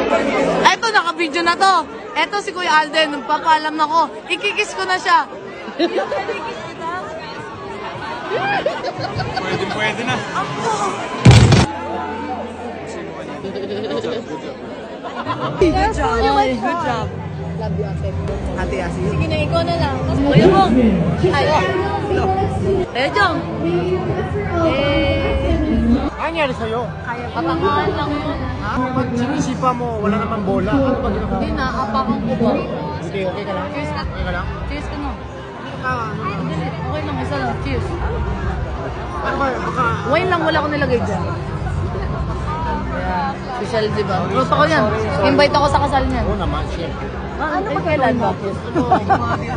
Eto, naka-video na to. Eto si Kuya Alden, nagpapaalam na ko. Ikikis ko na siya. Pwede na. Good job. Love you, Ate. Ate Asi. Sige na, ikaw na lang. Kuya mo. Ay. Eh, Jong. Ano nangyari sa'yo? Kaya patangahan lang mo. Ha? Pag sinisipa mo, wala namang bola. Ano ba ginawa? Hindi na, apakan ko ba? Sige, okay ka lang? Cheers ka. Okay ka lang? Cheers ka na. Ah, Okay lang, isa lang. Cheers. ano ba? Baka... Wine lang, wala ko nilagay dyan. Special, di ba? Truth ako yan. Invite ako sa kasal niyan. Oo naman, siyempre. Ano ba kailan ba?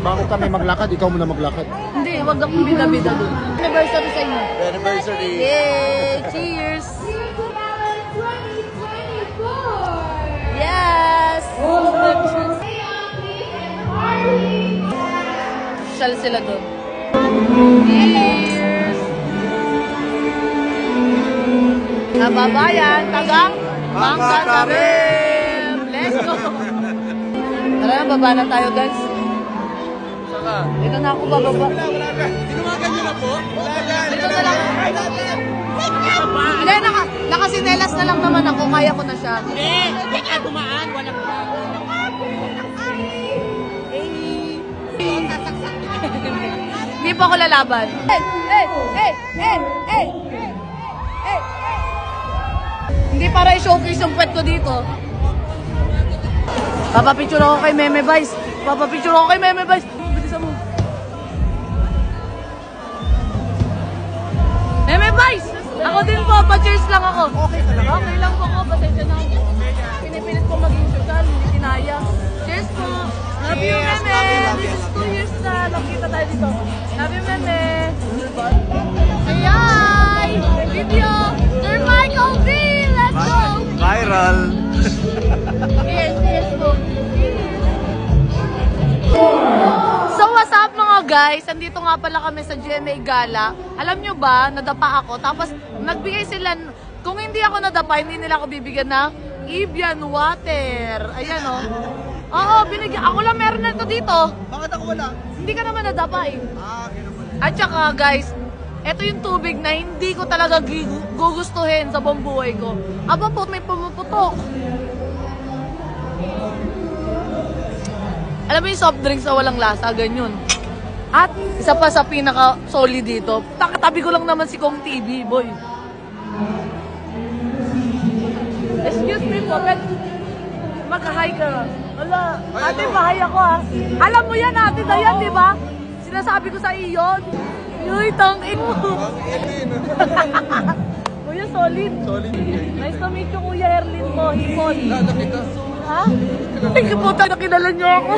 Bago kami maglakad, ikaw muna maglakad. Hindi, wag akong bida-bida doon. Anniversary sa inyo. Anniversary! Yay! Cheers! Yes! Social sila doon. Cheers! Kababayan, tagang Mangkakarim! Let's go! Tara na, baba na tayo, guys. Dito na ako bababa. Tinawagan niyo na po? Dito na lang. Hindi, nakasinelas na lang naman ako. Kaya ko na siya. Hindi ka dumaan. Walang Hindi pa ako lalaban. Hindi para i-showcase yung pet ko dito. Papapicture ako kay Meme Vice. Papapicture ako kay Meme Vice. Bilisan mo. Meme Vice! Ako din po, pa-cheers lang ako. Okay lang po ako, pasensya na ako. Pinipilit ko maging social, hindi kinaya. Cheers po! Love you, Meme! This is 2 years na nakita tayo dito. Love you, Meme! Hi! Video! Sir Michael V! Let's go! Viral! Cheers po! So what's up mga guys? Andito nga pala kami sa GMA Gala. Alam nyo ba, nadapa ako. Tapos nagbigay sila, kung hindi ako nadapa, hindi nila ako bibigyan ng Evian water. Ayan o. Oo, binigyan. Ako lang meron na ito dito. Bakit ako wala? Hindi ka naman nadapa eh. At saka guys, ito yung tubig na hindi ko talaga gugustuhin sa buong buhay ko. Aba po, may pumuputok. Alam mo yung soft drinks na walang lasa, ganyan. At isa pa sa pinaka-solid dito, tabi ko lang naman si Kong TV, boy. Excuse me po, but mag-hi ka. Wala, ate, mahay ako ha. Alam mo yan, ate na yan, di ba? Sinasabi ko sa iyo, yuy, tangin mo. Kuya, solid. Solid. Nice to meet you, Kuya Erlin mo, hipon. Nakita. Ha? Ay, puta, nakilala niyo ako.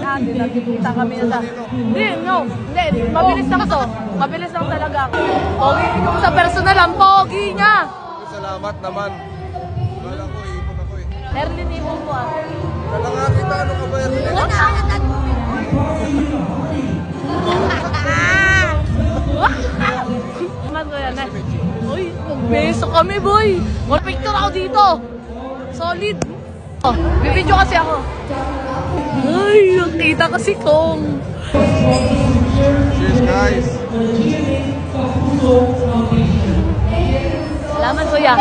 Ate, nakikita kami na sa... Hindi, no. Hindi, mabilis lang to. Mabilis lang talaga ako. Pogi ko sa personal, ang pogi niya. Salamat naman. Wala ko, ipon ako eh. Erlin, hipon mo ah. Wala nga kita, ano ka ba yan? Uy, magbeso kami, boy. May picture ako dito. Solid. Oh, bibidyo kasi ako. Ay, nakita kasi Kong. Cheers, guys. Salamat, kuya.